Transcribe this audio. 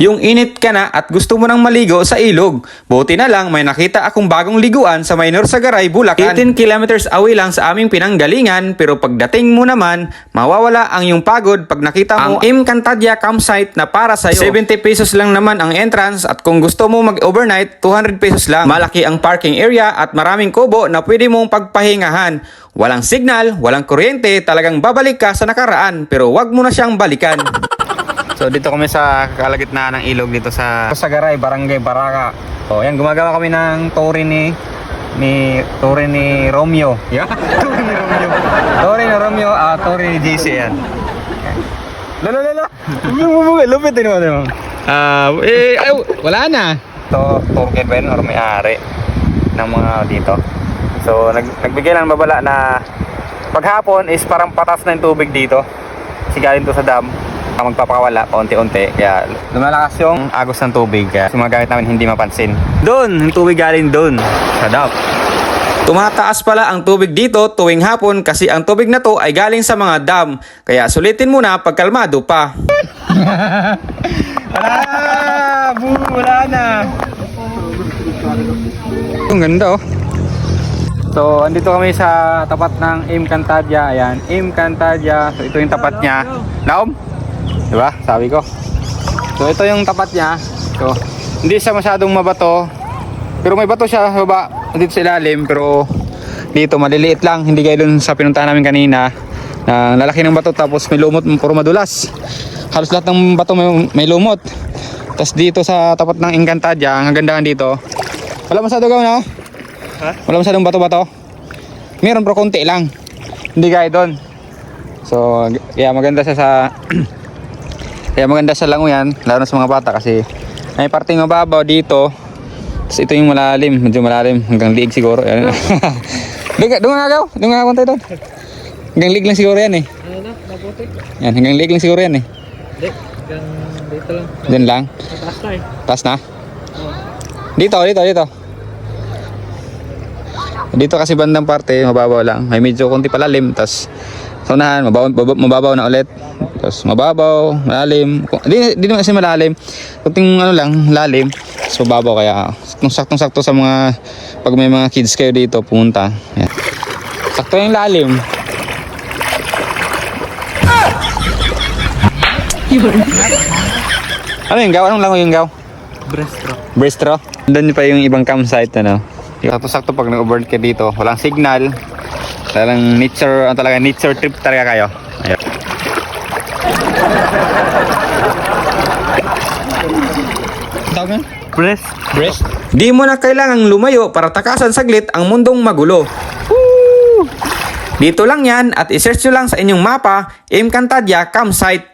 Yung init ka na at gusto mo nang maligo sa ilog. Buti na lang may nakita akong bagong liguan sa Minor Sagaray, Bulacan. 18 kilometers away lang sa aming pinanggalingan, pero pagdating mo naman, mawawala ang iyong pagod pag nakita mo ang Encantadia campsite na para sa'yo. 70 pesos lang naman ang entrance at kung gusto mo mag-overnight, 200 pesos lang. Malaki ang parking area at maraming kubo na pwede mong pagpahingahan. Walang signal, walang kuryente, talagang babalik ka sa nakaraan, pero wag mo na siyang balikan. So dito kami sa kalagitnaan ng ilog dito sa Sagaray, Barangay Baraca. So yan, gumagawa kami ng tore ni Romeo. Yeah? Tore ni Romeo, tore ni JC yan. Lala. Lupit din mo. Wala na. Ito, tour guide ba yun or may-ari ng mga dito. So nagbigay lang babala na paghapon is parang patas na yung tubig dito. Kasi galing to sa dam. Magpapakawala paunti-unti, kaya lumalakas yung agos ng tubig, kaya sumagamit namin hindi mapansin. Doon, yung tubig galing doon sa dam. Tumataas pala ang tubig dito tuwing hapon kasi ang tubig na to ay galing sa mga dam, kaya sulitin mo na pag kalmado pa. Wala na. Ang ganda oh. So, andito kami sa tapat ng Encantadia. Ayan, Encantadia. So, ito yung tapat niya. Naom? Diba? Sabi ko. So, ito yung tapat niya. So, hindi siya masyadong mabato. Pero may bato siya sa baba. Dito sa ilalim. Pero, dito maliliit lang. Hindi gaya dun sa pinuntahan namin kanina. Lalaki ng bato tapos may lumot. Puro madulas. Halos lahat ng bato may lumot. Tapos dito sa tapat ng Encantadia, ang gandahan dito. Wala masyadong gawin, no? Ha? Wala masyadong bato-bato. Meron pero konti lang. Hindi gaya doon. So, kaya maganda siya sa kaya maganda sa langoyan, lalo sa mga bata kasi may parting mababaw dito. Tapos ito yung malalim, medyo malalim, hanggang liig siguro. Yan. Doon nga konti doon. Hanggang liig lang siguro yan eh. Ano na, mabuti. Yan, hanggang liig lang siguro yan eh. Hindi, hanggang dito lang. Diyan lang. Mataas na eh. Taas na? Oo. Dito. Dito kasi bandang parte, mababaw lang. May medyo konti palalim, tas sa unahan, mababaw na ulit. Tapos mababaw, malalim. Di naman kasi malalim. Kunting ano lang, lalim. So mababaw, kaya saktong-sakto sa mga pag may mga kids kayo dito pumunta. Yan. Sakto yung lalim. Ano yung gaw? Anong langoy yung gaw? Breastro. Doon pa yung ibang campsite, ano. Sakto pag nag-overnight ka dito, walang signal. Talagang nature, talaga nature trip talaga kayo. Ayun. Tawag na? Breast. Di mo na kailangang lumayo para takasan saglit ang mundong magulo. Woo! Dito lang yan at isearch nyo lang sa inyong mapa, Encantadia Campsite.